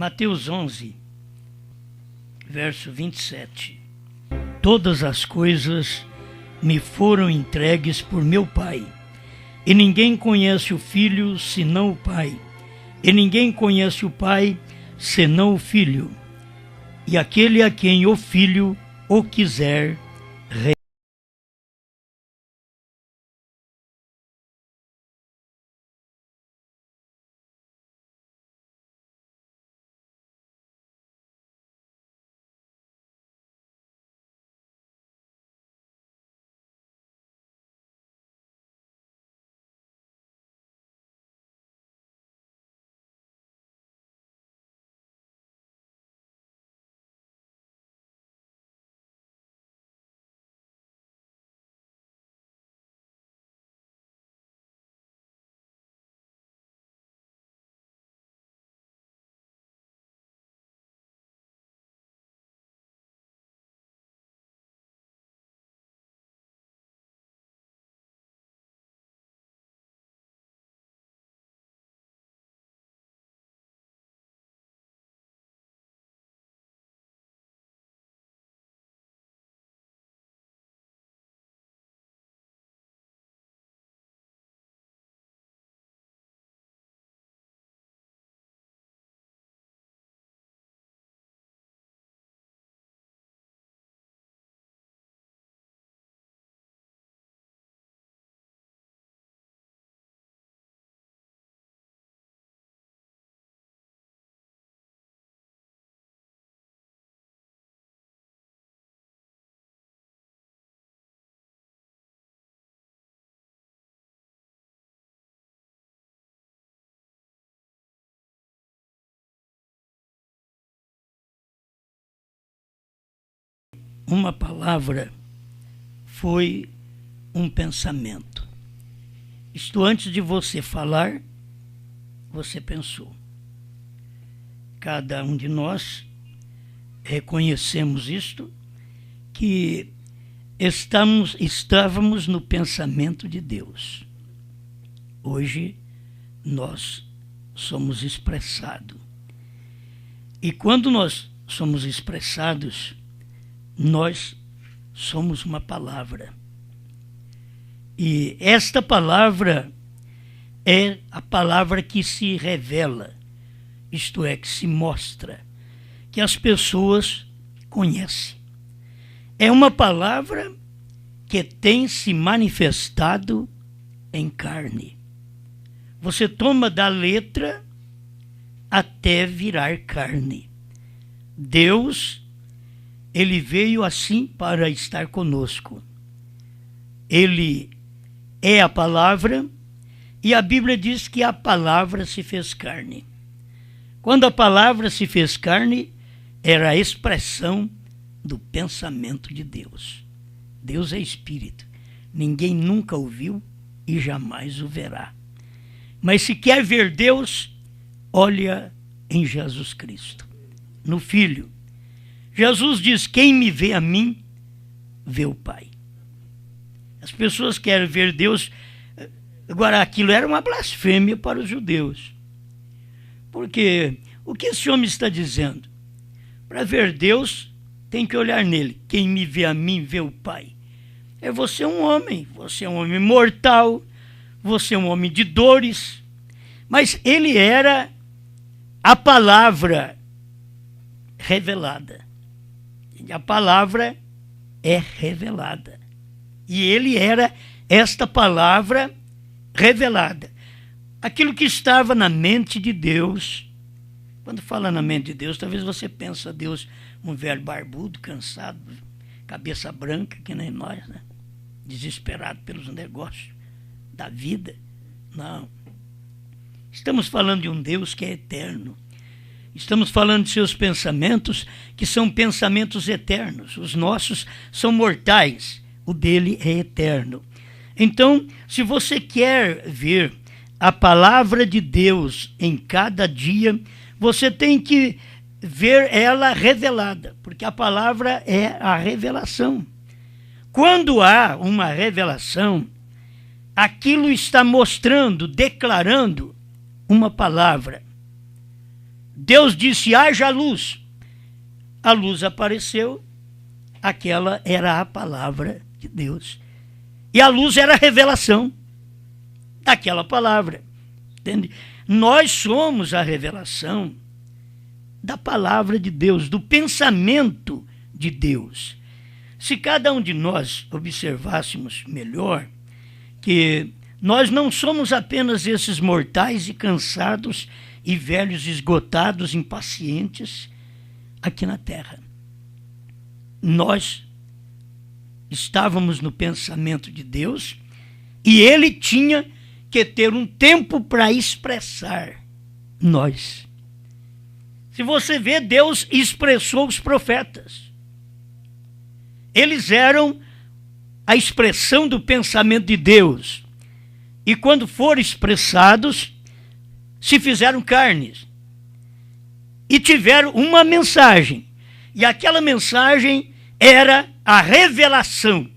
Mateus 11, verso 27. Todas as coisas me foram entregues por meu Pai, e ninguém conhece o Filho senão o Pai, e ninguém conhece o Pai senão o Filho, e aquele a quem o Filho o quiser revelar. Uma palavra foi um pensamento. Isto, antes de você falar, você pensou. Cada um de nós reconhecemos isto, que estávamos no pensamento de Deus. Hoje nós somos expressados. E quando nós somos expressados, nós somos uma palavra. E esta palavra é a palavra que se revela, isto é, que se mostra, que as pessoas conhecem. É uma palavra que tem se manifestado em carne. Você toma da letra até virar carne. Deus, Ele veio assim para estar conosco. Ele é a palavra, e a Bíblia diz que a palavra se fez carne. Quando a palavra se fez carne, era a expressão do pensamento de Deus. Deus é Espírito. Ninguém nunca o viu e jamais o verá. Mas se quer ver Deus, olha em Jesus Cristo, no Filho. Jesus diz: quem me vê a mim, vê o Pai. As pessoas querem ver Deus. Agora, aquilo era uma blasfêmia para os judeus. Porque o que esse homem está dizendo? Para ver Deus, tem que olhar nele. Quem me vê a mim, vê o Pai. Você é um homem mortal, você é um homem de dores. Mas ele era a palavra revelada. A palavra é revelada. E ele era esta palavra revelada. Aquilo que estava na mente de Deus. Quando fala na mente de Deus, talvez você pense a Deus um velho barbudo, cansado, cabeça branca, que nem nós, né? Desesperado pelos negócios da vida. Não. Estamos falando de um Deus que é eterno. Estamos falando de seus pensamentos, que são pensamentos eternos. Os nossos são mortais, o dele é eterno. Então, se você quer ver a palavra de Deus em cada dia, você tem que ver ela revelada, porque a palavra é a revelação. Quando há uma revelação, aquilo está mostrando, declarando uma palavra. Deus disse: haja luz. A luz apareceu, aquela era a palavra de Deus. E a luz era a revelação daquela palavra. Entende? Nós somos a revelação da palavra de Deus, do pensamento de Deus. Se cada um de nós observássemos melhor que nós não somos apenas esses mortais e cansados e velhos esgotados, impacientes aqui na terra. Nós estávamos no pensamento de Deus e ele tinha que ter um tempo para expressar nós. Se você vê, Deus expressou os profetas. Eles eram a expressão do pensamento de Deus. E quando foram expressados, se fizeram carnes. E tiveram uma mensagem. E aquela mensagem era a revelação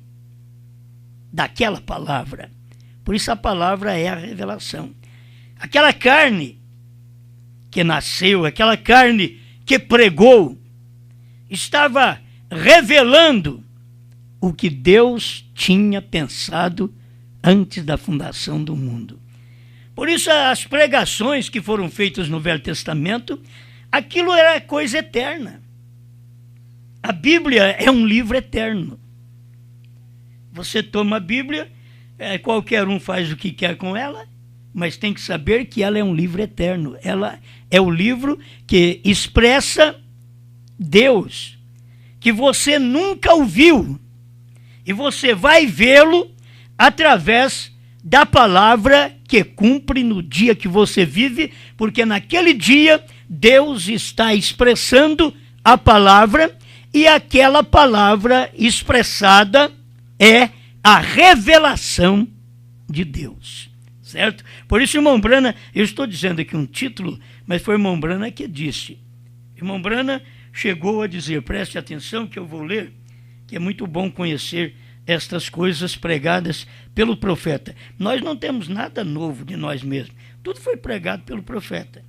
daquela palavra. Por isso a palavra é a revelação. Aquela carne que nasceu, aquela carne que pregou, estava revelando o que Deus tinha pensado antes da fundação do mundo. Por isso as pregações que foram feitas no Velho Testamento, aquilo era coisa eterna. A Bíblia é um livro eterno. Você toma a Bíblia, qualquer um faz o que quer com ela, mas tem que saber que ela é um livro eterno. Ela é o livro que expressa Deus, que você nunca ouviu, e você vai vê-lo através da palavra que cumpre no dia que você vive, porque naquele dia Deus está expressando a palavra, e aquela palavra expressada é a revelação de Deus, certo? Por isso, irmão Brana, eu estou dizendo aqui um título, mas foi irmão Brana que disse. Irmão Brana chegou a dizer, preste atenção que eu vou ler, que é muito bom conhecer estas coisas pregadas pelo profeta. Nós não temos nada novo de nós mesmos, tudo foi pregado pelo profeta.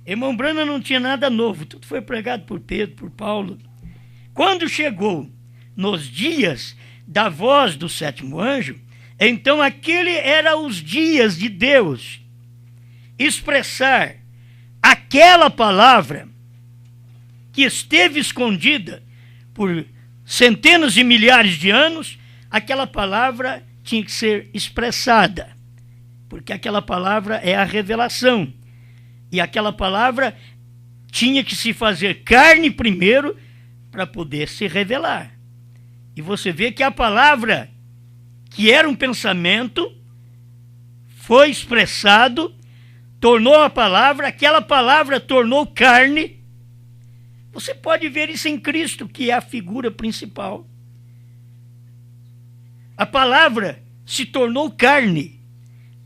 Irmão Brana não tinha nada novo, tudo foi pregado por Pedro, por Paulo. Quando chegou nos dias da voz do sétimo anjo, então aquele era os dias de Deus expressar aquela palavra que esteve escondida por centenas e milhares de anos. Aquela palavra tinha que ser expressada, porque aquela palavra é a revelação, e aquela palavra tinha que se fazer carne primeiro para poder se revelar. E você vê que a palavra, que era um pensamento, foi expressado, tornou a palavra, aquela palavra tornou carne. Você pode ver isso em Cristo, que é a figura principal. A palavra se tornou carne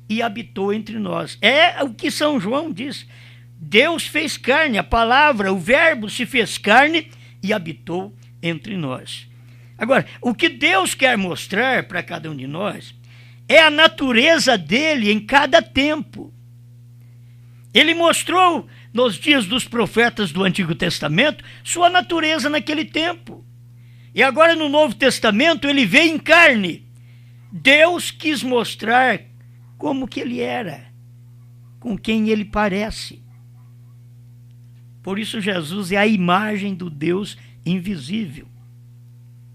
e habitou entre nós. É o que São João diz. Deus fez carne, a palavra, o verbo se fez carne e habitou entre nós. Agora, o que Deus quer mostrar para cada um de nós é a natureza dele em cada tempo. Ele mostrou nos dias dos profetas do Antigo Testamento sua natureza naquele tempo. E agora no Novo Testamento ele veio em carne. Deus quis mostrar como que ele era, com quem ele parece. Por isso Jesus é a imagem do Deus invisível.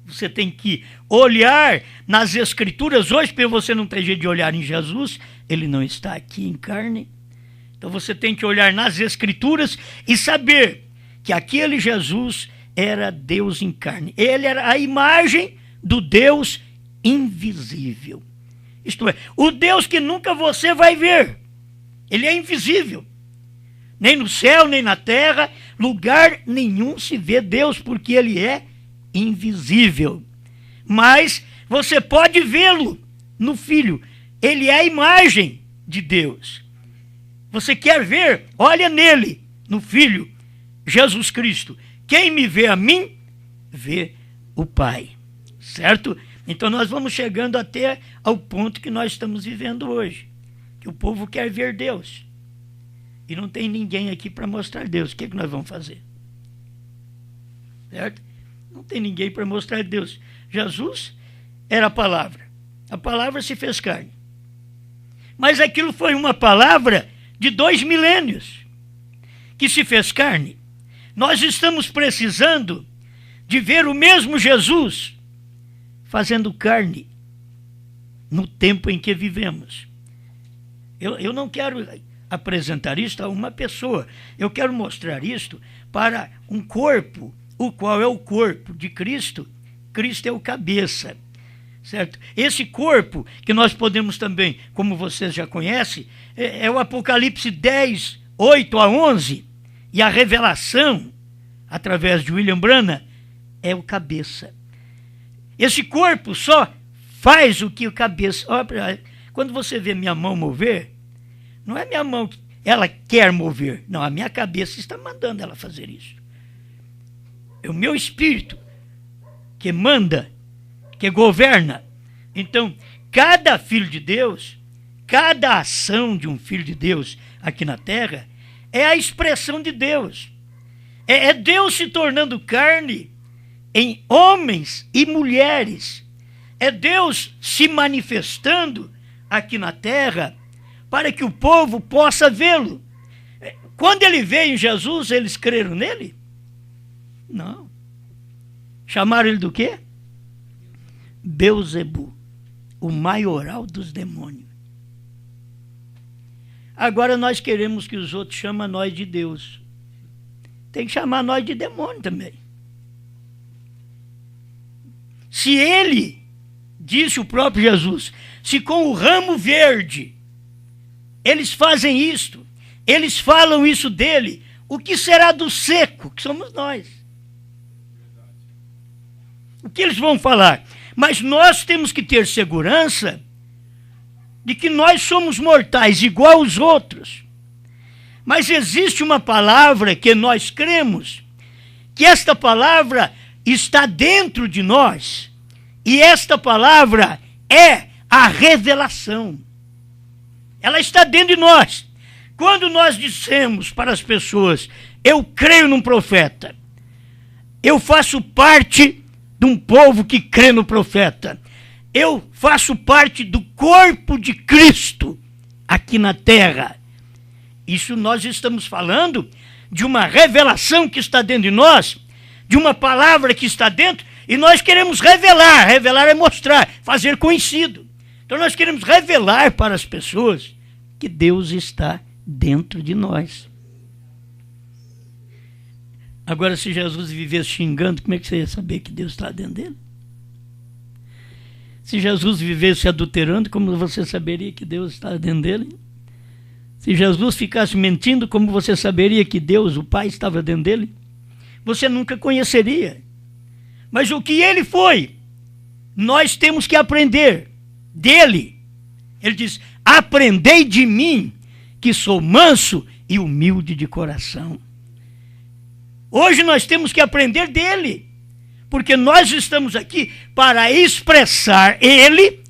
Você tem que olhar nas Escrituras. Hoje, para você não ter jeito de olhar em Jesus, ele não está aqui em carne. Então você tem que olhar nas Escrituras e saber que aquele Jesus era Deus em carne. Ele era a imagem do Deus invisível. Isto é, o Deus que nunca você vai ver. Ele é invisível. Nem no céu, nem na terra, lugar nenhum se vê Deus, porque ele é invisível. Mas você pode vê-lo no Filho. Ele é a imagem de Deus. Você quer ver? Olha nele, no Filho, Jesus Cristo. Quem me vê a mim, vê o Pai. Certo? Então nós vamos chegando até ao ponto que nós estamos vivendo hoje. Que o povo quer ver Deus. e não tem ninguém aqui para mostrar Deus. O que nós vamos fazer? Certo? Não tem ninguém para mostrar Deus. Jesus era a palavra se fez carne. Mas aquilo foi uma palavra de 2 milênios que se fez carne. Nós estamos precisando de ver o mesmo Jesus fazendo carne no tempo em que vivemos. Eu não quero apresentar isto a uma pessoa. Eu quero mostrar isto para um corpo, o qual é o corpo de Cristo. Cristo é o cabeça, certo? Esse corpo que nós podemos também, como vocês já conhecem, é o Apocalipse 10, 8 a 11, e a revelação, através de William Branham, é o cabeça. Esse corpo só faz o que o cabeça... Quando você vê minha mão mover, não é minha mão que ela quer mover. Não, a minha cabeça está mandando ela fazer isso. É o meu espírito que manda, que governa. Então, cada filho de Deus, cada ação de um filho de Deus aqui na terra, é a expressão de Deus. É Deus se tornando carne em homens e mulheres. É Deus se manifestando aqui na terra para que o povo possa vê-lo. Quando ele veio em Jesus, eles creram nele? Não. Chamaram ele do quê? Beuzebu, o maioral dos demônios. Agora nós queremos que os outros chamem nós de Deus. Tem que chamar nós de demônio também. Se ele, disse o próprio Jesus, se com o ramo verde eles fazem isto, eles falam isso dele, o que será do seco, que somos nós? O que eles vão falar? Mas nós temos que ter segurança de que nós somos mortais, igual aos outros. Mas existe uma palavra que nós cremos, que esta palavra está dentro de nós, e esta palavra é a revelação. Ela está dentro de nós. Quando nós dissemos para as pessoas, eu creio num profeta, eu faço parte de um povo que crê no profeta, eu faço parte do corpo de Cristo aqui na terra. Isso nós estamos falando de uma revelação que está dentro de nós, de uma palavra que está dentro, e nós queremos revelar. Revelar é mostrar, fazer conhecido. Então nós queremos revelar para as pessoas que Deus está dentro de nós. Agora, se Jesus vivesse xingando, como é que você ia saber que Deus está dentro dele? Se Jesus vivesse adulterando, como você saberia que Deus está dentro dele? Se Jesus ficasse mentindo, como você saberia que Deus, o Pai, estava dentro dele? Você nunca conheceria. Mas o que ele foi, nós temos que aprender dele. Ele diz, aprendei de mim, que sou manso e humilde de coração. Hoje nós temos que aprender dele, porque nós estamos aqui para expressar ele,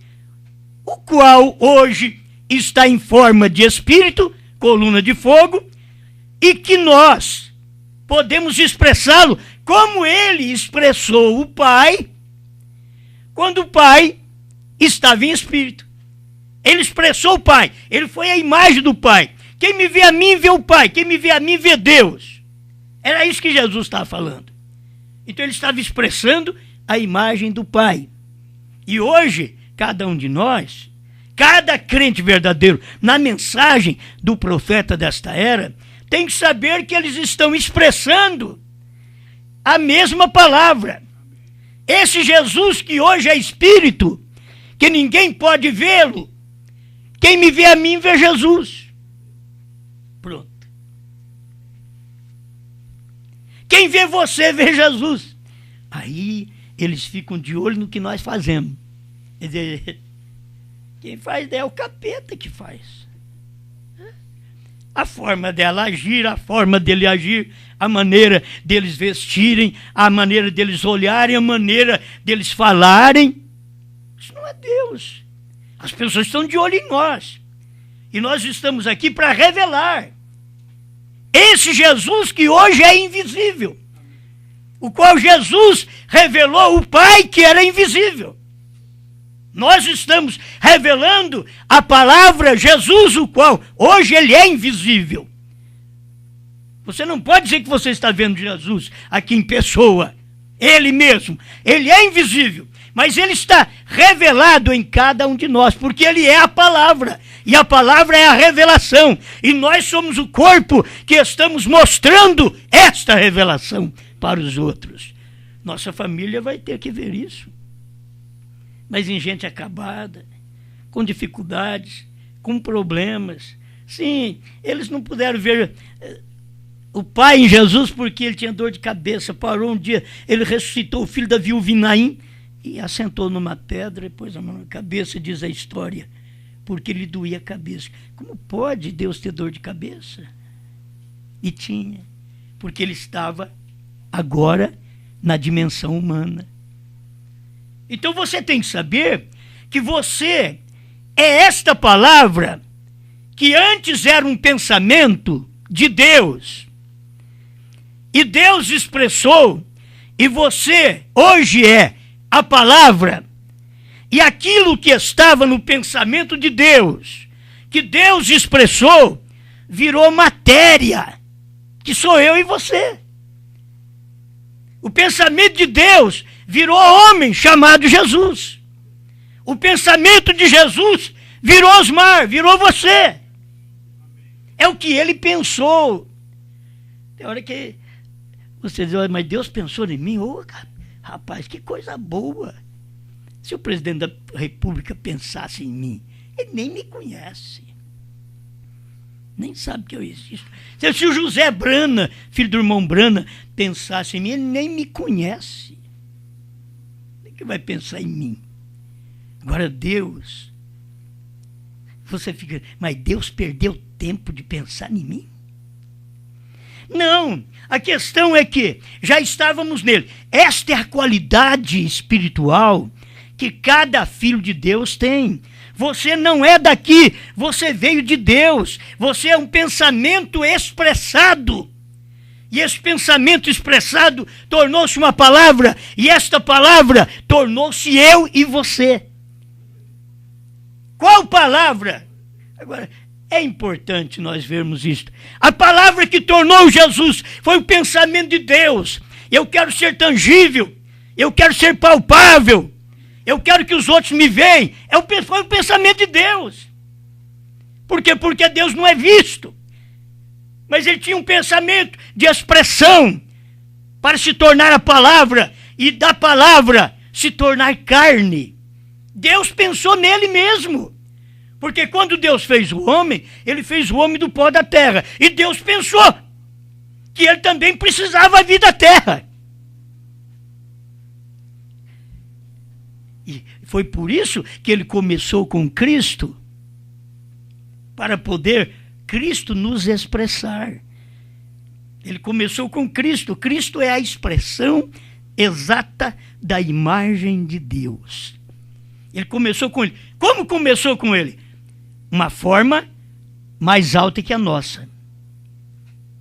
o qual hoje está em forma de espírito, coluna de fogo, e que nós podemos expressá-lo como ele expressou o Pai, quando o Pai estava em espírito. Ele expressou o Pai, ele foi a imagem do Pai. Quem me vê a mim, vê o Pai. Quem me vê a mim, vê Deus. Era isso que Jesus estava falando. Então ele estava expressando a imagem do Pai. E hoje, cada um de nós, cada crente verdadeiro, na mensagem do profeta desta era, tem que saber que eles estão expressando a mesma palavra. Esse Jesus que hoje é Espírito, que ninguém pode vê-lo, quem me vê a mim, vê Jesus. Pronto. Quem vê você, vê Jesus. Aí eles ficam de olho no que nós fazemos. Quer dizer, quem faz é o capeta que faz. A forma dela agir, a forma dele agir, a maneira deles vestirem, a maneira deles olharem, a maneira deles falarem. Isso não é Deus. As pessoas estão de olho em nós. E nós estamos aqui para revelar. Esse Jesus que hoje é invisível, o qual Jesus revelou o Pai que era invisível. Nós estamos revelando a palavra Jesus, o qual hoje ele é invisível. Você não pode dizer que você está vendo Jesus aqui em pessoa. Ele mesmo. Ele é invisível. Mas ele está revelado em cada um de nós, porque ele é a palavra. E a palavra é a revelação. E nós somos o corpo que estamos mostrando esta revelação para os outros. Nossa família vai ter que ver isso. Mas em gente acabada, com dificuldades, com problemas. Sim, eles não puderam ver o Pai em Jesus porque ele tinha dor de cabeça. Parou um dia, ele ressuscitou o filho da viúva Naim e assentou numa pedra e pôs a mão na cabeça, diz a história, porque lhe doía a cabeça. Como pode Deus ter dor de cabeça? E tinha, porque ele estava agora na dimensão humana. Então você tem que saber que você é esta palavra que antes era um pensamento de Deus. E Deus expressou, e você hoje é a palavra. E aquilo que estava no pensamento de Deus, que Deus expressou, virou matéria, que sou eu e você. O pensamento de Deus virou homem chamado Jesus. O pensamento de Jesus virou Osmar, virou você. É o que ele pensou. Tem hora que você diz, mas Deus pensou em mim? Oh, rapaz, que coisa boa. Se o presidente da República pensasse em mim, ele nem me conhece. Nem sabe que eu existo. Se o José Brana, filho do irmão Brana, pensasse em mim, ele nem me conhece. Nem que vai pensar em mim. Agora Deus, você fica, mas Deus perdeu tempo de pensar em mim? Não, a questão é que já estávamos nele. Esta é a qualidade espiritual que cada filho de Deus tem. Você não é daqui, você veio de Deus. Você é um pensamento expressado. E esse pensamento expressado tornou-se uma palavra, e esta palavra tornou-se eu e você. Qual palavra? Agora, é importante nós vermos isto. A palavra que tornou Jesus foi o pensamento de Deus. Eu quero ser tangível, eu quero ser palpável, eu quero que os outros me vejam. Foi o pensamento de Deus. Por quê? Porque Deus não é visto. Mas ele tinha um pensamento de expressão para se tornar a palavra e da palavra se tornar carne. Deus pensou nele mesmo. Porque quando Deus fez o homem, ele fez o homem do pó da terra. E Deus pensou que ele também precisava vir da terra. E foi por isso que ele começou com Cristo, para poder Cristo nos expressar. Ele começou com Cristo. Cristo é a expressão exata da imagem de Deus. Ele começou com ele. Como começou com ele? Uma forma mais alta que a nossa.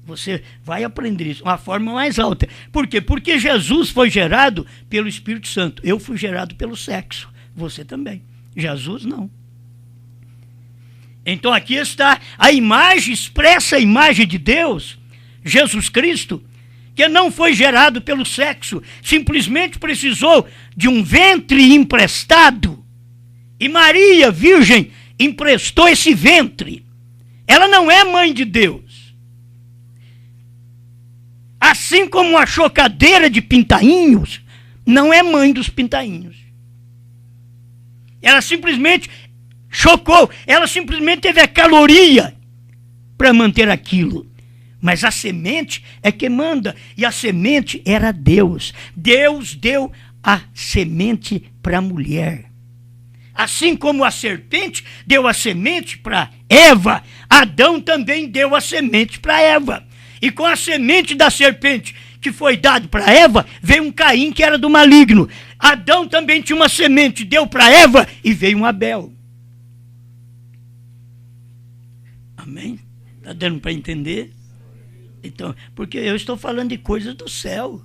Você vai aprender isso. Uma forma mais alta. Por quê? Porque Jesus foi gerado pelo Espírito Santo. Eu fui gerado pelo sexo. Você também. Jesus não. Então aqui está a imagem, expressa a imagem de Deus, Jesus Cristo, que não foi gerado pelo sexo, simplesmente precisou de um ventre emprestado. E Maria, virgem, emprestou esse ventre. Ela não é mãe de Deus. Assim como a chocadeira de pintainhos não é mãe dos pintainhos. Ela simplesmente chocou, ela simplesmente teve a caloria para manter aquilo. Mas a semente é que manda, e a semente era Deus. Deus deu a semente para a mulher. Assim como a serpente deu a semente para Eva, Adão também deu a semente para Eva. E com a semente da serpente que foi dado para Eva, veio um Caim que era do maligno. Adão também tinha uma semente, deu para Eva e veio um Abel. Amém? Está dando para entender? Então, porque eu estou falando de coisas do céu.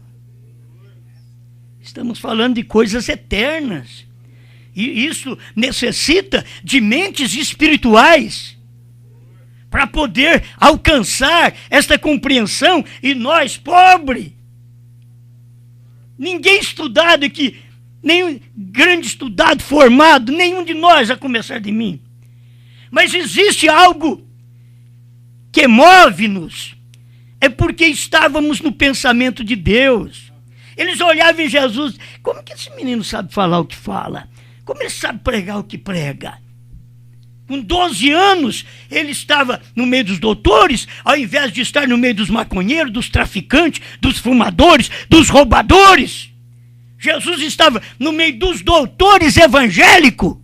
Estamos falando de coisas eternas. E isso necessita de mentes espirituais para poder alcançar esta compreensão. E nós, pobres, ninguém estudado aqui, nenhum grande estudado, formado, nenhum de nós, a começar de mim. Mas existe algo que move-nos. É porque estávamos no pensamento de Deus. Eles olhavam em Jesus. Como que esse menino sabe falar o que fala? Como ele sabe pregar o que prega? Com 12 anos, ele estava no meio dos doutores, ao invés de estar no meio dos maconheiros, dos traficantes, dos fumadores, dos roubadores. Jesus estava no meio dos doutores evangélicos,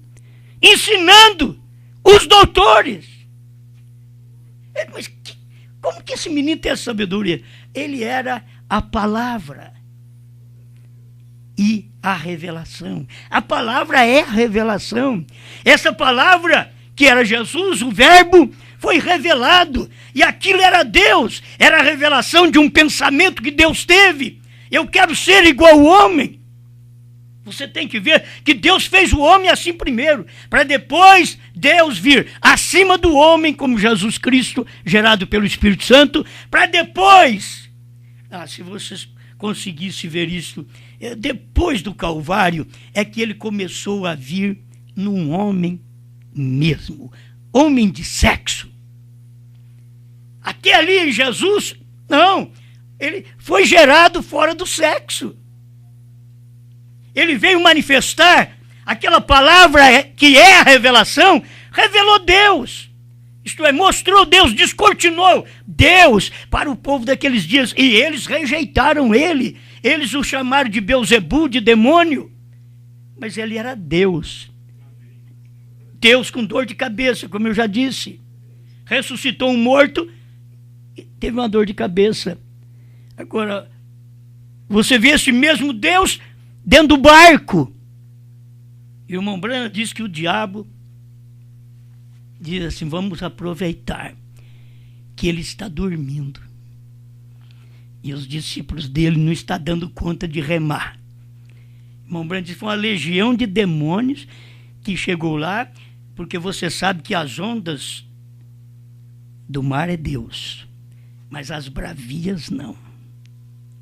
ensinando os doutores. Mas como que esse menino tem essa sabedoria? Ele era a palavra e a revelação. A palavra é a revelação. Essa palavra, que era Jesus, o verbo, foi revelado. E aquilo era Deus. Era a revelação de um pensamento que Deus teve. Eu quero ser igual ao homem. Você tem que ver que Deus fez o homem assim primeiro, para depois Deus vir acima do homem, como Jesus Cristo, gerado pelo Espírito Santo, para depois, se vocês conseguissem ver isso, depois do Calvário, é que ele começou a vir num homem mesmo, homem de sexo. Até ali em Jesus, não, ele foi gerado fora do sexo. Ele veio manifestar aquela palavra que é a revelação, revelou Deus. Isto é, mostrou Deus, descortinou Deus para o povo daqueles dias. E eles rejeitaram ele. Eles o chamaram de Belzebu, de demônio. Mas ele era Deus. Deus com dor de cabeça, como eu já disse. Ressuscitou um morto e teve uma dor de cabeça. Agora, você vê esse mesmo Deus dentro do barco. E o irmão Branham diz que o diabo diz assim: vamos aproveitar que ele está dormindo. E os discípulos dele não estão dando conta de remar. O irmão Branham diz que foi uma legião de demônios que chegou lá, porque você sabe que as ondas do mar é Deus, mas as bravias não.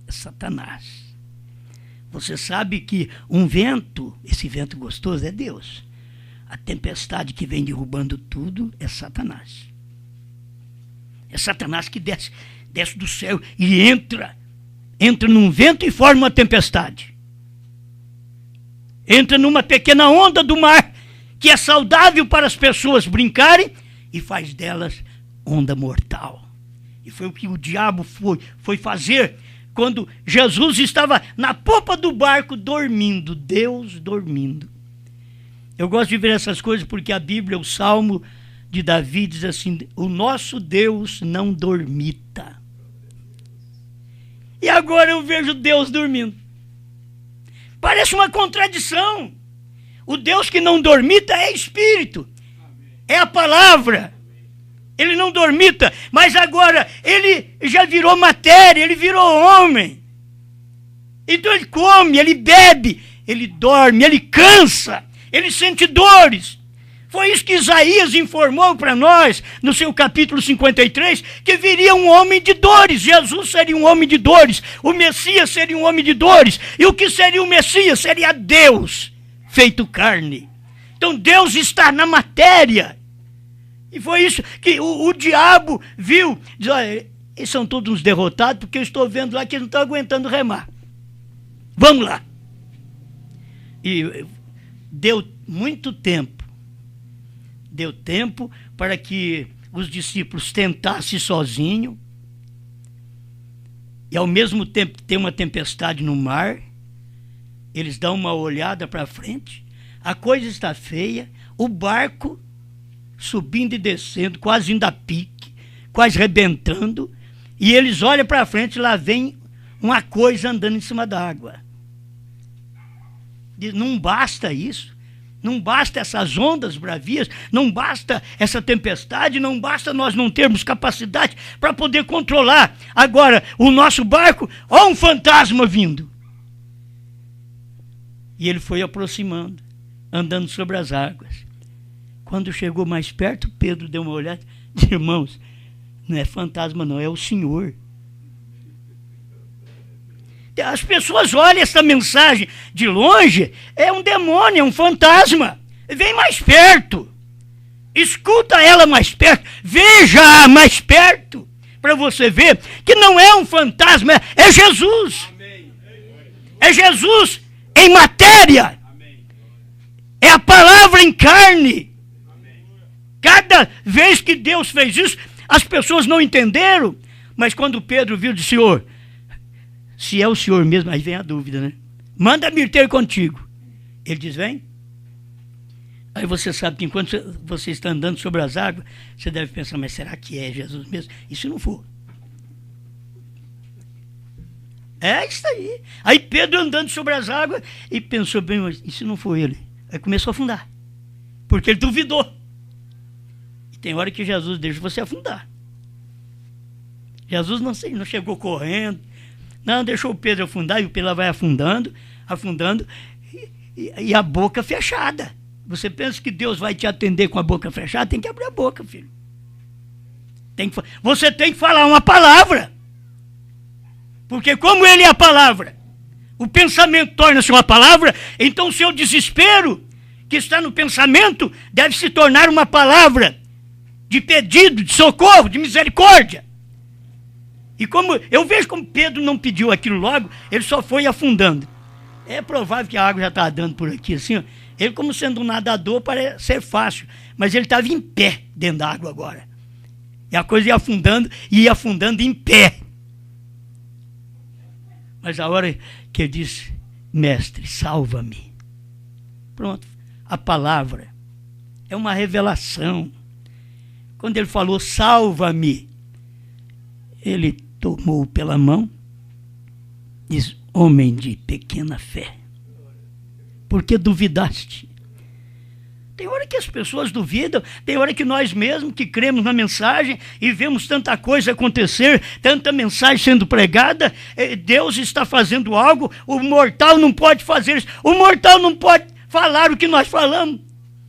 É Satanás. Você sabe que um vento, esse vento gostoso, é Deus. A tempestade que vem derrubando tudo é Satanás. É Satanás que desce do céu e entra num vento e forma uma tempestade. Entra numa pequena onda do mar, que é saudável para as pessoas brincarem, e faz delas onda mortal. E foi o que o diabo foi fazer quando Jesus estava na popa do barco dormindo, Deus dormindo. Eu gosto de ver essas coisas porque a Bíblia, o Salmo de Davi diz assim: o nosso Deus não dormita. E agora eu vejo Deus dormindo. Parece uma contradição. O Deus que não dormita é Espírito, é a palavra. Ele não dormita, mas agora ele já virou matéria, ele virou homem. Então ele come, ele bebe, ele dorme, ele cansa, ele sente dores. Foi isso que Isaías informou para nós no seu capítulo 53, que viria um homem de dores. Jesus seria um homem de dores, o Messias seria um homem de dores. E o que seria o Messias? Seria Deus feito carne. Então Deus está na matéria. E foi isso que o diabo viu. Diz: olha, eles são todos uns derrotados, porque eu estou vendo lá que eles não estão aguentando remar. Vamos lá. E deu muito tempo. Deu tempo para que os discípulos tentassem sozinhos. E ao mesmo tempo tem uma tempestade no mar. Eles dão uma olhada para frente. A coisa está feia. O barco subindo e descendo, quase indo a pique, quase rebentando, e eles olham para frente, lá vem uma coisa andando em cima da água. Diz: não basta isso, Não basta essas ondas bravias, não basta essa tempestade, não basta nós não termos capacidade para poder controlar agora o nosso barco, ó, um fantasma vindo. E ele foi aproximando, andando sobre as águas. Quando chegou mais perto, Pedro deu uma olhada e disse: irmãos, não é fantasma não, é o Senhor. As pessoas olham essa mensagem de longe, é um demônio, é um fantasma. Vem mais perto, escuta ela mais perto, veja mais perto, para você ver que não é um fantasma, é Jesus. É Jesus em matéria, é a palavra em carne. Cada vez que Deus fez isso, as pessoas não entenderam, mas quando Pedro viu, disse: Senhor, se é o Senhor mesmo, aí vem a dúvida, né? Manda-me ir ter contigo. Ele diz: vem. Aí você sabe que enquanto você está andando sobre as águas, você deve pensar: mas será que é Jesus mesmo? E se não for? É isso aí. Aí Pedro andando sobre as águas e pensou bem: mas e se não for ele? Aí começou a afundar, porque ele duvidou. E tem hora que Jesus deixa você afundar. Jesus não chegou correndo, não, deixou o Pedro afundar, e o Pedro vai afundando, e a boca fechada. Você pensa que Deus vai te atender com a boca fechada? Tem que abrir a boca, filho. Você tem que falar uma palavra. Porque como ele é a palavra, o pensamento torna-se uma palavra, então o seu desespero, que está no pensamento, deve se tornar uma palavra de pedido, de socorro, de misericórdia. E como eu vejo como Pedro não pediu aquilo logo, ele só foi afundando. É provável que a água já estava dando por aqui assim, ó. Ele, como sendo um nadador, parece ser fácil, mas ele estava em pé dentro da água agora. E a coisa ia afundando em pé. Mas a hora que ele disse: mestre, salva-me. Pronto, a palavra é uma revelação. Quando ele falou salva-me, ele tomou pela mão, diz: homem de pequena fé, por que duvidaste? Tem hora que as pessoas duvidam, tem hora que nós mesmos que cremos na mensagem e vemos tanta coisa acontecer, tanta mensagem sendo pregada, Deus está fazendo algo, o mortal não pode fazer isso, o mortal não pode falar o que nós falamos,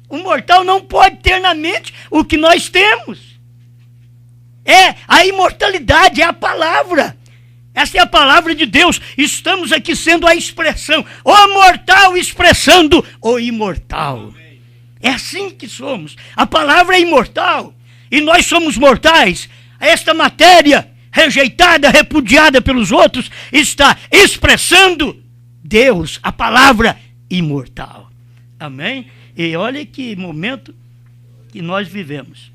o mortal não pode ter na mente o que nós temos. É a imortalidade, é a palavra. Essa é a palavra de Deus. Estamos aqui sendo a expressão, o mortal expressando o imortal. É assim que somos. A palavra é imortal e nós somos mortais. Esta matéria rejeitada, repudiada pelos outros, está expressando Deus, a palavra imortal. Amém? E olha que momento que nós vivemos,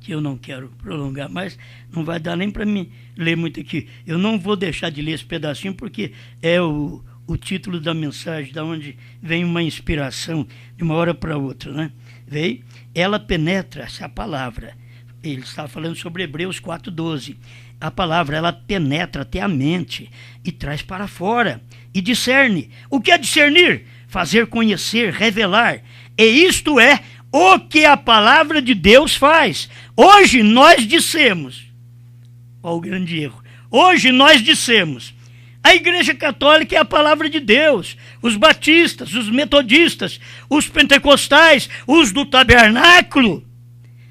que eu não quero prolongar mais, não vai dar nem para mim ler muito aqui. Eu não vou deixar de ler esse pedacinho, porque é o título da mensagem, da onde vem uma inspiração de uma hora para outra, né? Veio, ela penetra, essa palavra, ele está falando sobre Hebreus 4:12, a palavra, ela penetra até a mente e traz para fora, e discerne. O que é discernir? Fazer conhecer, revelar, e isto é o que a palavra de Deus faz. Hoje nós dissemos, olha o grande erro, hoje nós dissemos, a Igreja Católica é a palavra de Deus, os batistas, os metodistas, os pentecostais, os do tabernáculo,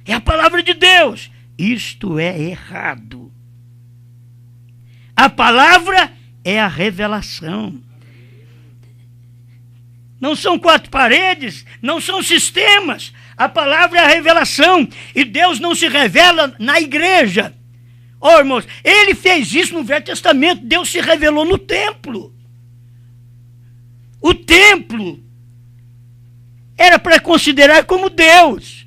é a palavra de Deus. Isto é errado. A palavra é a revelação. Não são quatro paredes, não são sistemas. A palavra é a revelação. E Deus não se revela na igreja. Oh, irmãos, ele fez isso no Velho Testamento. Deus se revelou no templo. O templo era para considerar como Deus.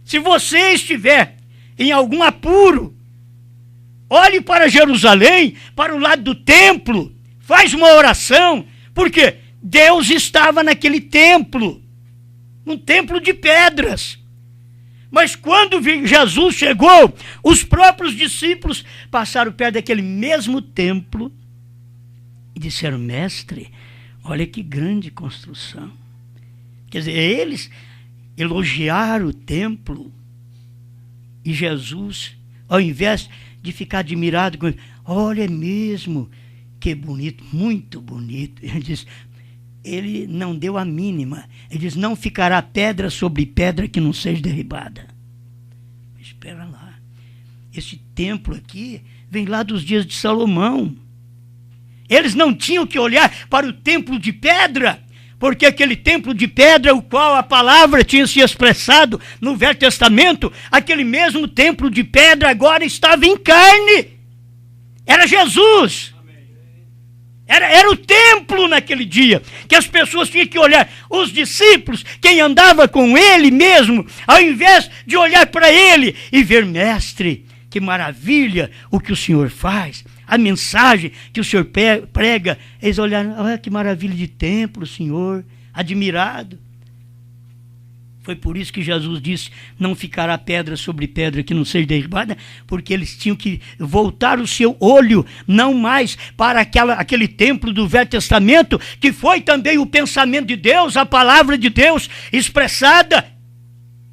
Se você estiver em algum apuro, olhe para Jerusalém, para o lado do templo, faz uma oração, porque Deus estava naquele templo, um templo de pedras. Mas quando Jesus chegou, os próprios discípulos passaram perto daquele mesmo templo e disseram: mestre, Olha que grande construção. Quer dizer, eles elogiaram o templo e Jesus, ao invés de ficar admirado com ele, olha mesmo, que bonito, muito bonito. Ele não deu a mínima. Ele diz, não ficará pedra sobre pedra que não seja derribada. Mas espera lá. Esse templo aqui vem lá dos dias de Salomão. Eles não tinham que olhar para o templo de pedra, porque aquele templo de pedra, o qual a palavra tinha se expressado no Velho Testamento, aquele mesmo templo de pedra agora estava em carne. Era Jesus. Era o templo naquele dia, que as pessoas tinham que olhar. Os discípulos, quem andava com ele mesmo, ao invés de olhar para ele e ver, mestre, que maravilha o que o Senhor faz, a mensagem que o Senhor prega, eles olharam, olha que maravilha de templo, Senhor, admirado. Foi por isso que Jesus disse, não ficará pedra sobre pedra que não seja derribada, porque eles tinham que voltar o seu olho, não mais para aquele templo do Velho Testamento, que foi também o pensamento de Deus, a palavra de Deus expressada.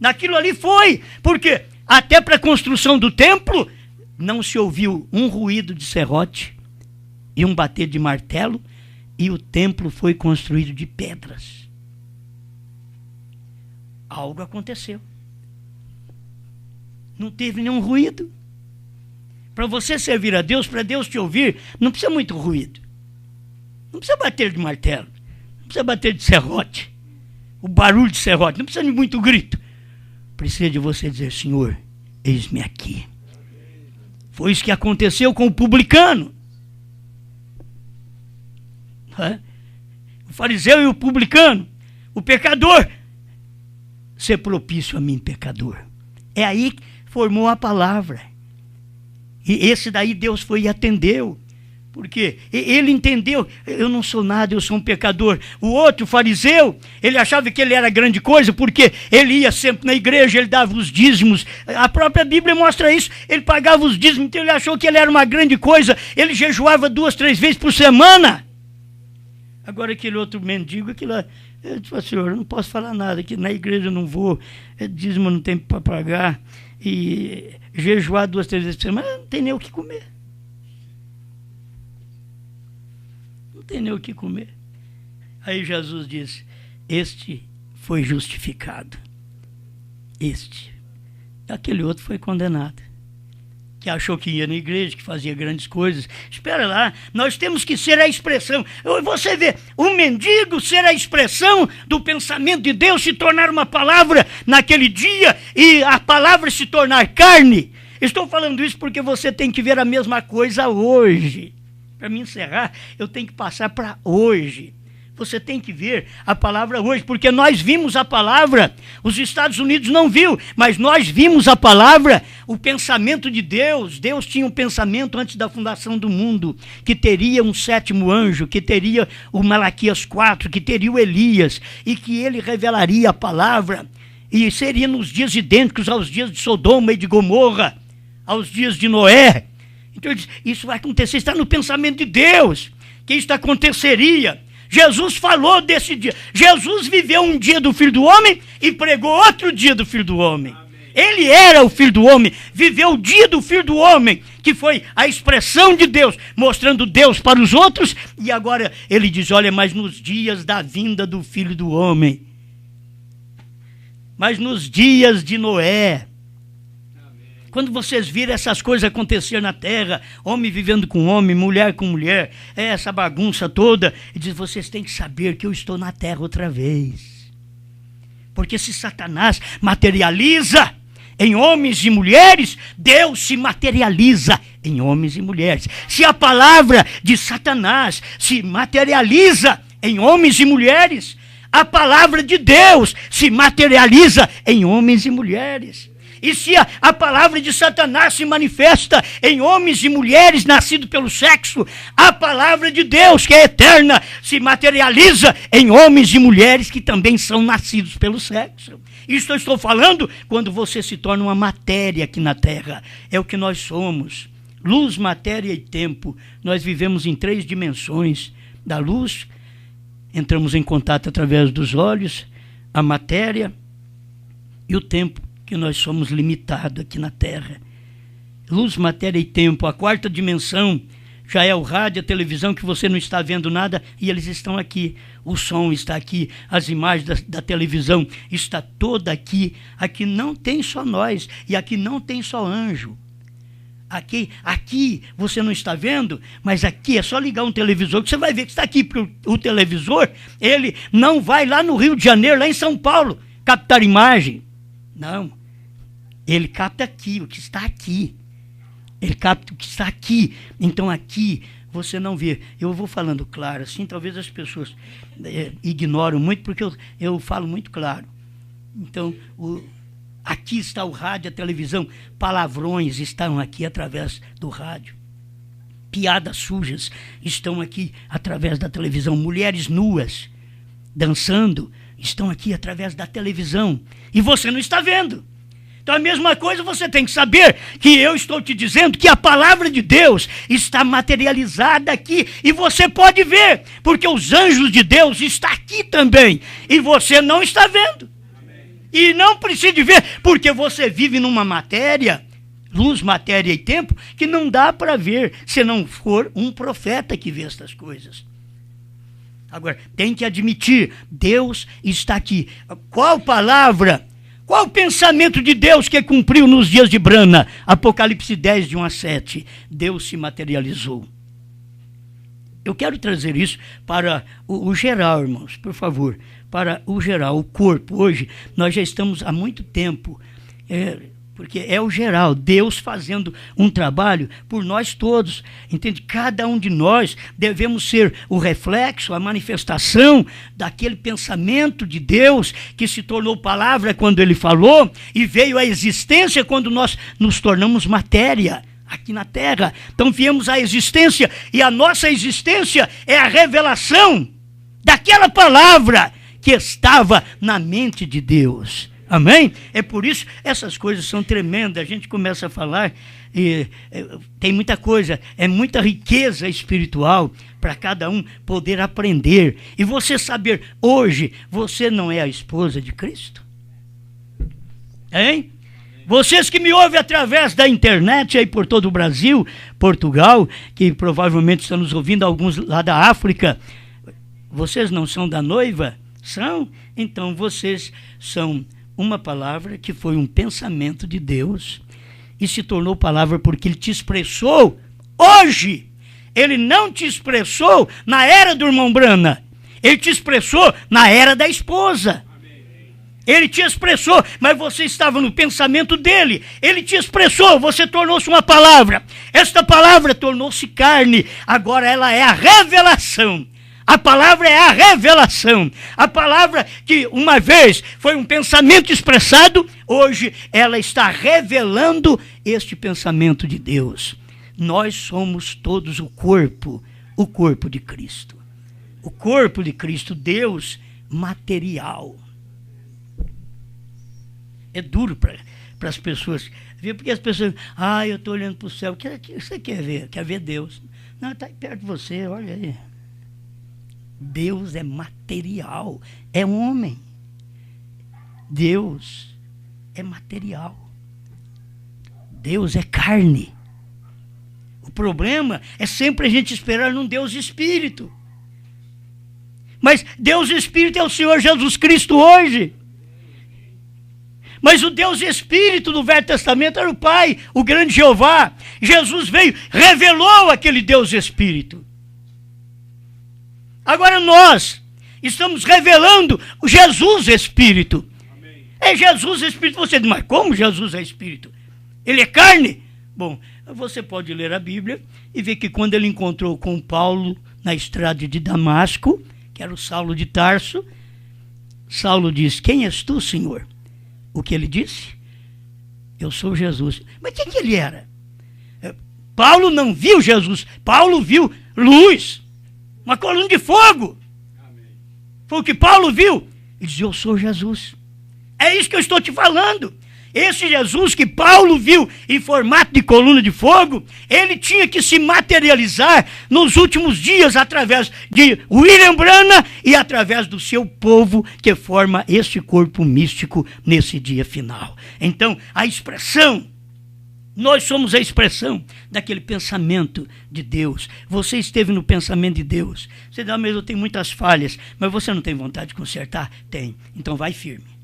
Naquilo ali foi, porque até para a construção do templo, não se ouviu um ruído de serrote e um bater de martelo, e o templo foi construído de pedras. Algo aconteceu. Não teve nenhum ruído. Para você servir a Deus, para Deus te ouvir, não precisa muito ruído. Não precisa bater de martelo. Não precisa bater de serrote. O barulho de serrote. Não precisa de muito grito. Precisa de você dizer, Senhor, eis-me aqui. Foi isso que aconteceu com o publicano. O fariseu e o publicano. O pecador. Ser propício a mim, pecador. É aí que formou a palavra. E esse daí Deus foi e atendeu. Porque ele entendeu, eu não sou nada, eu sou um pecador. O outro, o fariseu, ele achava que ele era grande coisa, porque ele ia sempre na igreja, ele dava os dízimos. A própria Bíblia mostra isso. Ele pagava os dízimos, então ele achou que ele era uma grande coisa. Ele jejuava 2, 3 vezes por semana. Agora aquele outro mendigo, eu disse, Senhor, eu não posso falar nada, que na igreja eu não vou, dízimo não tem para pagar, e jejuar 2, 3 vezes por semana, não tem nem o que comer. Não tem nem o que comer. Aí Jesus disse, este foi justificado. Aquele outro foi condenado. Que achou que ia na igreja, que fazia grandes coisas. Espera lá, nós temos que ser a expressão. Você vê, o mendigo ser a expressão do pensamento de Deus, se tornar uma palavra naquele dia, e a palavra se tornar carne. Estou falando isso porque você tem que ver a mesma coisa hoje. Para me encerrar, eu tenho que passar para hoje. Você tem que ver a palavra hoje, porque nós vimos a palavra, os Estados Unidos não viu, mas nós vimos a palavra, o pensamento de Deus. Deus tinha um pensamento antes da fundação do mundo, que teria um 7º anjo, que teria o Malaquias 4, que teria o Elias, e que ele revelaria a palavra, e seria nos dias idênticos aos dias de Sodoma e de Gomorra, aos dias de Noé. Então ele diz, isso vai acontecer, está no pensamento de Deus, que isso aconteceria. Jesus falou desse dia. Jesus viveu um dia do Filho do Homem e pregou outro dia do Filho do Homem. Amém. Ele era o Filho do Homem, viveu o dia do Filho do Homem, que foi a expressão de Deus, mostrando Deus para os outros, e agora ele diz, olha, mas nos dias da vinda do Filho do Homem, mas nos dias de Noé, quando vocês viram essas coisas acontecer na terra, homem vivendo com homem, mulher com mulher, essa bagunça toda, e diz, vocês têm que saber que eu estou na terra outra vez. Porque se Satanás materializa em homens e mulheres, Deus se materializa em homens e mulheres. Se a palavra de Satanás se materializa em homens e mulheres, a palavra de Deus se materializa em homens e mulheres. E se a palavra de Satanás se manifesta em homens e mulheres nascidos pelo sexo, a palavra de Deus, que é eterna, se materializa em homens e mulheres que também são nascidos pelo sexo. Isso eu estou falando quando você se torna uma matéria aqui na terra. É o que nós somos. Luz, matéria e tempo. Nós vivemos em 3 dimensões. Da luz, entramos em contato através dos olhos, a matéria e o tempo, que nós somos limitados aqui na Terra. Luz, matéria e tempo, a quarta dimensão já é o rádio, a televisão, que você não está vendo nada, e eles estão aqui. O som está aqui, as imagens da televisão está toda aqui. Aqui não tem só nós, e aqui não tem só anjo. Aqui você não está vendo, mas aqui é só ligar um televisor que você vai ver que está aqui, porque o televisor, ele não vai lá no Rio de Janeiro, lá em São Paulo, captar imagem. Não, ele capta aqui, o que está aqui. Ele capta o que está aqui. Então aqui você não vê. Eu vou falando claro, assim, talvez as pessoas ignoram muito, porque eu falo muito claro. Então, aqui está o rádio, a televisão, palavrões estão aqui através do rádio. Piadas sujas estão aqui através da televisão. Mulheres nuas, dançando, estão aqui através da televisão. E você não está vendo. Então a mesma coisa você tem que saber, que eu estou te dizendo que a palavra de Deus está materializada aqui e você pode ver, porque os anjos de Deus estão aqui também e você não está vendo. E não precisa de ver, porque você vive numa matéria, luz, matéria e tempo, que não dá para ver se não for um profeta que vê estas coisas. Agora, tem que admitir, Deus está aqui. Qual palavra? Qual o pensamento de Deus que cumpriu nos dias de Brana? Apocalipse 10, de 1 a 7. Deus se materializou. Eu quero trazer isso para o geral, irmãos, por favor. Para o geral, o corpo. Hoje, nós já estamos há muito tempo, porque é o geral, Deus fazendo um trabalho por nós todos. Entende? Cada um de nós devemos ser o reflexo, a manifestação daquele pensamento de Deus que se tornou palavra quando Ele falou e veio à existência quando nós nos tornamos matéria aqui na Terra. Então viemos à existência e a nossa existência é a revelação daquela palavra que estava na mente de Deus. Amém? É por isso essas coisas são tremendas. A gente começa a falar e tem muita coisa, é muita riqueza espiritual para cada um poder aprender. E você saber, hoje, você não é a esposa de Cristo? Hein? Vocês que me ouvem através da internet aí por todo o Brasil, Portugal, que provavelmente estão nos ouvindo, alguns lá da África, vocês não são da noiva? São? Então vocês são uma palavra que foi um pensamento de Deus e se tornou palavra porque Ele te expressou hoje. Ele não te expressou na era do irmão Brana. Ele te expressou na era da esposa. Ele te expressou, mas você estava no pensamento dele. Ele te expressou, você tornou-se uma palavra. Esta palavra tornou-se carne. Agora ela é a revelação. A palavra é a revelação. A palavra que uma vez foi um pensamento expressado, hoje ela está revelando este pensamento de Deus. Nós somos todos o corpo de Cristo. O corpo de Cristo, Deus material. É duro para as pessoas ver, porque as pessoas, eu estou olhando para o céu, o que você quer ver? Quer ver Deus? Não, está aí perto de você, olha aí. Deus é material, é homem. Deus é material. Deus é carne. O problema é sempre a gente esperar num Deus Espírito. Mas Deus Espírito é o Senhor Jesus Cristo hoje. Mas o Deus Espírito do Velho Testamento era o Pai, o grande Jeová. Jesus veio, revelou aquele Deus Espírito. Agora nós estamos revelando o Jesus Espírito. Amém. É Jesus Espírito. Você diz, mas como Jesus é Espírito? Ele é carne? Bom, você pode ler a Bíblia e ver que quando ele encontrou com Paulo na estrada de Damasco, que era o Saulo de Tarso, Saulo diz, quem és tu, Senhor? O que ele disse? Eu sou Jesus. Mas quem que ele era? Paulo não viu Jesus. Paulo viu luz. Uma coluna de fogo. Amém. Foi o que Paulo viu. Ele disse, eu sou Jesus. É isso que eu estou te falando. Esse Jesus que Paulo viu em formato de coluna de fogo, ele tinha que se materializar nos últimos dias através de William Branham e através do seu povo que forma este corpo místico nesse dia final. Então, a expressão, nós somos a expressão daquele pensamento de Deus. Você esteve no pensamento de Deus. Você diz, mas eu tenho muitas falhas, mas você não tem vontade de consertar? Tem. Então vai firme.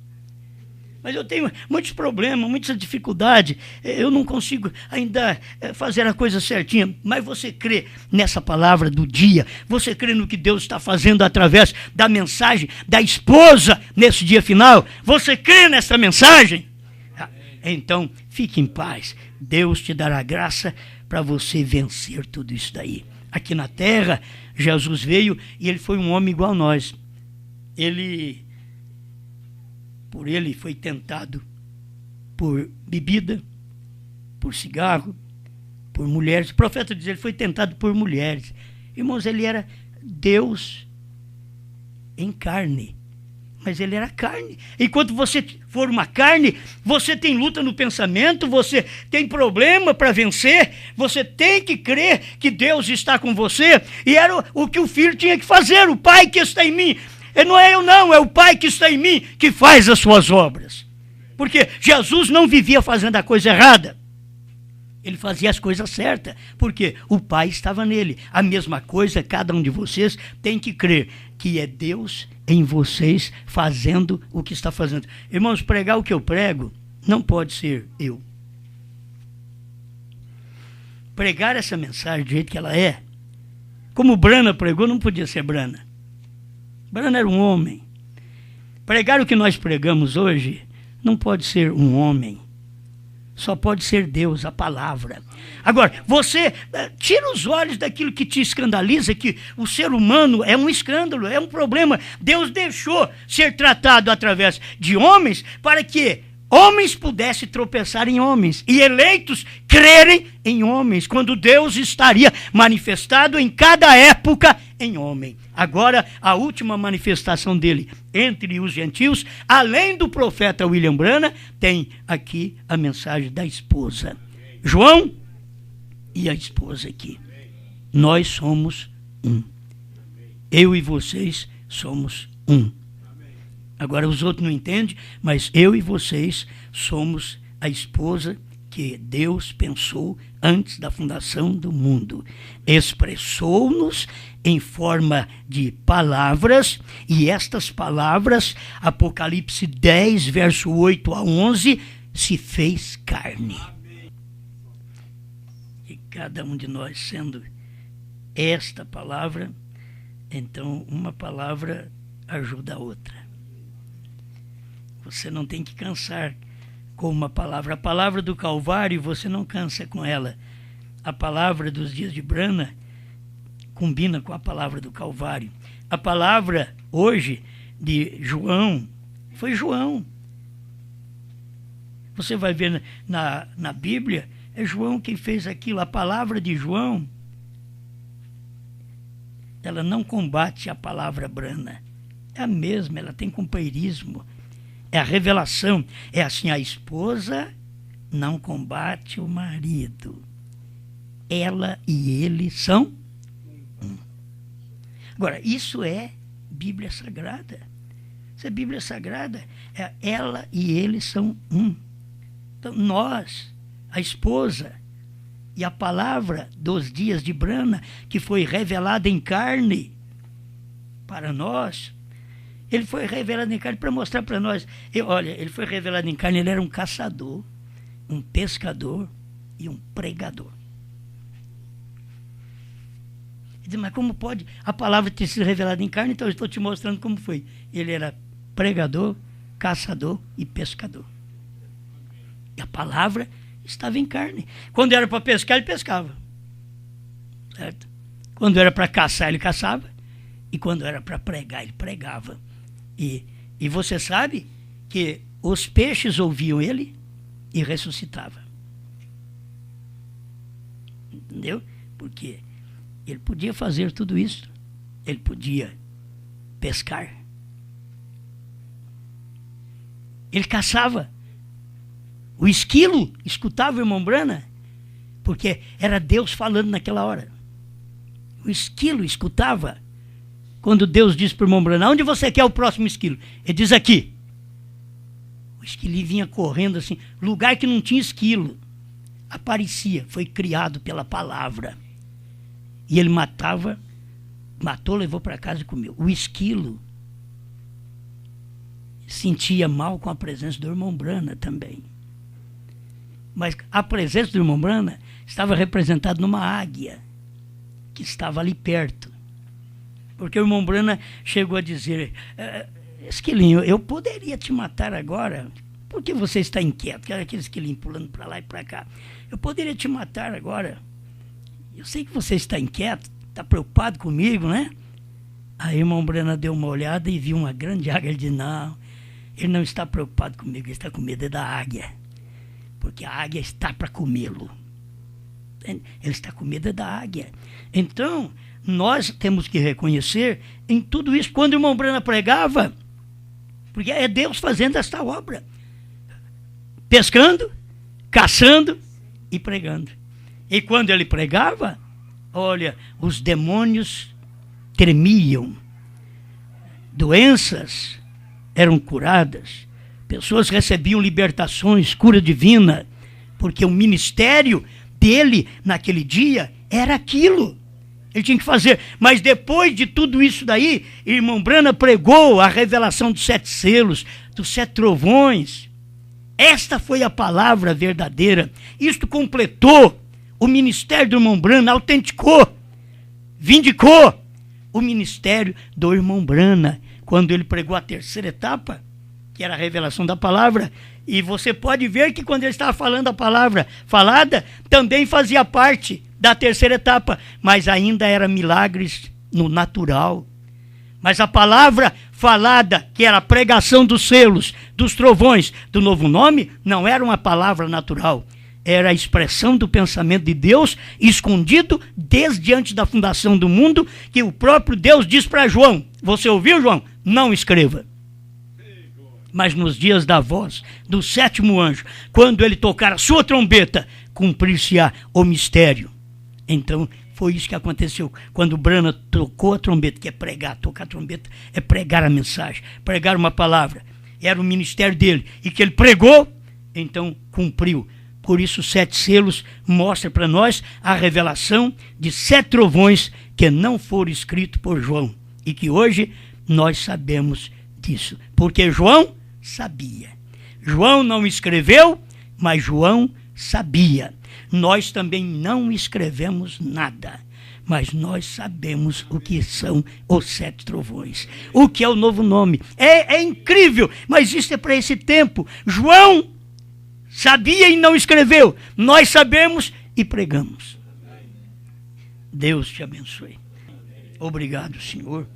Mas eu tenho muitos problemas, muitas dificuldades, eu não consigo ainda fazer a coisa certinha. Mas você crê nessa palavra do dia? Você crê no que Deus está fazendo através da mensagem da esposa nesse dia final? Você crê nessa mensagem? Então, fique em paz. Deus te dará graça para você vencer tudo isso daí. Aqui na terra, Jesus veio e ele foi um homem igual a nós. Por ele foi tentado por bebida, por cigarro, por mulheres. O profeta diz, ele foi tentado por mulheres. Irmãos, ele era Deus em carne. Mas ele era carne. Enquanto você for uma carne, você tem luta no pensamento, você tem problema para vencer, você tem que crer que Deus está com você. E era o que o filho tinha que fazer, o Pai que está em mim. Não é eu não, é o Pai que está em mim que faz as suas obras. Porque Jesus não vivia fazendo a coisa errada. Ele fazia as coisas certas, porque o Pai estava nele. A mesma coisa, cada um de vocês tem que crer que é Deus em vocês fazendo o que está fazendo. Irmãos, pregar o que eu prego não pode ser eu. Pregar essa mensagem do jeito que ela é, como Branham pregou, não podia ser Branham. Branham era um homem. Pregar o que nós pregamos hoje não pode ser um homem. Só pode ser Deus, a palavra. Agora, você tira os olhos daquilo que te escandaliza, que o ser humano é um escândalo, é um problema. Deus deixou ser tratado através de homens para que homens pudessem tropeçar em homens e eleitos crerem em homens, quando Deus estaria manifestado em cada época em homem. Agora, a última manifestação dele entre os gentios, além do profeta William Branham, tem aqui a mensagem da esposa. João e a esposa aqui. Nós somos um. Eu e vocês somos um. Agora os outros não entendem, mas eu e vocês somos a esposa que Deus pensou antes da fundação do mundo. Expressou-nos em forma de palavras, e estas palavras, Apocalipse 10, verso 8 a 11, se fez carne. E cada um de nós sendo esta palavra, então uma palavra ajuda a outra. Você não tem que cansar com uma palavra. A palavra do Calvário, você não cansa com ela. A palavra dos dias de Branham combina com a palavra do Calvário. A palavra hoje de João foi João. Você vai ver na Bíblia, é João quem fez aquilo. A palavra de João, ela não combate a palavra Branham. É a mesma, ela tem companheirismo. É a revelação. É assim, a esposa não combate o marido. Ela e ele são um. Agora, isso é Bíblia Sagrada. Isso é Bíblia Sagrada. É ela e ele são um. Então, nós, a esposa, e a palavra dos dias de Branham, que foi revelada em carne para nós, ele foi revelado em carne para mostrar para nós. Olha, ele foi revelado em carne, ele era um caçador, um pescador e um pregador. Ele diz, mas como pode a palavra ter sido revelada em carne? Então eu estou te mostrando como foi. Ele era pregador, caçador e pescador. E a palavra estava em carne. Quando era para pescar, ele pescava. Certo? Quando era para caçar, ele caçava. E quando era para pregar, ele pregava. E você sabe que os peixes ouviam ele e ressuscitavam. Entendeu? Porque ele podia fazer tudo isso. Ele podia pescar. Ele caçava. O esquilo escutava o irmão Brana, porque era Deus falando naquela hora. O esquilo escutava quando Deus disse para o irmão Brana: onde você quer o próximo esquilo? Ele diz: aqui. O esquilinho vinha correndo assim, lugar que não tinha esquilo. Aparecia, foi criado pela palavra. E ele matou, levou para casa e comeu. O esquilo sentia mal com a presença do irmão Brana também. Mas a presença do irmão Brana estava representada numa águia que estava ali perto. Porque o irmão Brana chegou a dizer: esquilinho, eu poderia te matar agora, porque você está inquieto. Que era aquele esquilinho pulando para lá e para cá. Eu poderia te matar agora. Eu sei que você está inquieto, está preocupado comigo, né? Aí o irmão Brana deu uma olhada e viu uma grande águia. Ele disse: não, ele não está preocupado comigo, ele está com medo da águia. Porque a águia está para comê-lo. Ele está com medo da águia. Então, nós temos que reconhecer em tudo isso. Quando o irmão Brana pregava, porque é Deus fazendo esta obra. Pescando, caçando e pregando. E quando ele pregava, olha, os demônios tremiam. Doenças eram curadas. Pessoas recebiam libertações, cura divina. Porque o ministério dele naquele dia era aquilo. Ele tinha que fazer. Mas depois de tudo isso daí, irmão Brana pregou a revelação dos 7 selos, dos 7 trovões. Esta foi a palavra verdadeira. Isto completou o ministério do irmão Brana, autenticou, vindicou o ministério do irmão Brana, quando ele pregou a 3ª etapa, que era a revelação da palavra. E você pode ver que quando ele estava falando a palavra falada, também fazia parte da 3ª etapa, mas ainda era milagres no natural. Mas a palavra falada, que era a pregação dos selos, dos trovões, do novo nome, não era uma palavra natural. Era a expressão do pensamento de Deus, escondido desde antes da fundação do mundo, que o próprio Deus diz para João: você ouviu, João? Não escreva. Mas nos dias da voz do 7º anjo, quando ele tocar a sua trombeta, cumprir-se-á o mistério. Então, foi isso que aconteceu. Quando Brana tocou a trombeta, que é pregar, tocar a trombeta é pregar a mensagem, pregar uma palavra. Era o ministério dele. E que ele pregou, então cumpriu. Por isso, os 7 selos mostram para nós a revelação de 7 trovões que não foram escritos por João. E que hoje nós sabemos disso. Porque João sabia. João não escreveu, mas João sabia. Nós também não escrevemos nada, mas nós sabemos o que são os 7 trovões. O que é o novo nome. É incrível, mas isso é para esse tempo. João sabia e não escreveu. Nós sabemos e pregamos. Deus te abençoe. Obrigado, Senhor,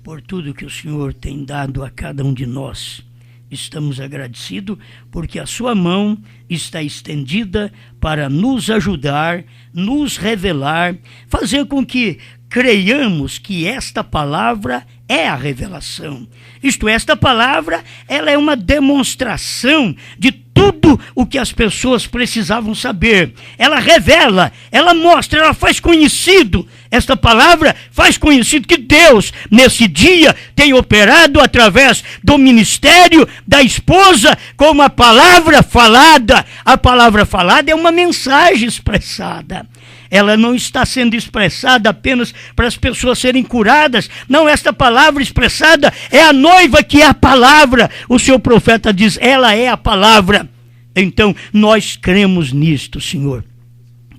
por tudo que o Senhor tem dado a cada um de nós. Estamos agradecidos porque a sua mão está estendida para nos ajudar, nos revelar, fazer com que creiamos que esta palavra é a revelação. Isto é, esta palavra, ela é uma demonstração de tudo o que as pessoas precisavam saber. Ela revela, ela mostra, ela faz conhecido. Esta palavra faz conhecido que Deus, nesse dia, tem operado através do ministério da esposa com uma palavra falada. A palavra falada é uma mensagem expressada. Ela não está sendo expressada apenas para as pessoas serem curadas. Não, esta palavra expressada é a noiva que é a palavra. O seu profeta diz, ela é a palavra. Então, nós cremos nisto, Senhor.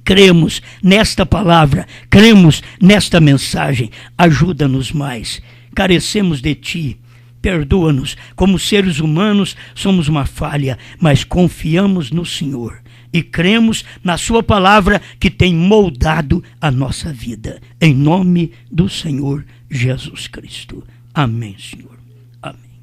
Cremos nesta palavra, cremos nesta mensagem. Ajuda-nos mais. Carecemos de Ti. Perdoa-nos. Como seres humanos, somos uma falha, mas confiamos no Senhor. E cremos na sua palavra que tem moldado a nossa vida. Em nome do Senhor Jesus Cristo. Amém, Senhor.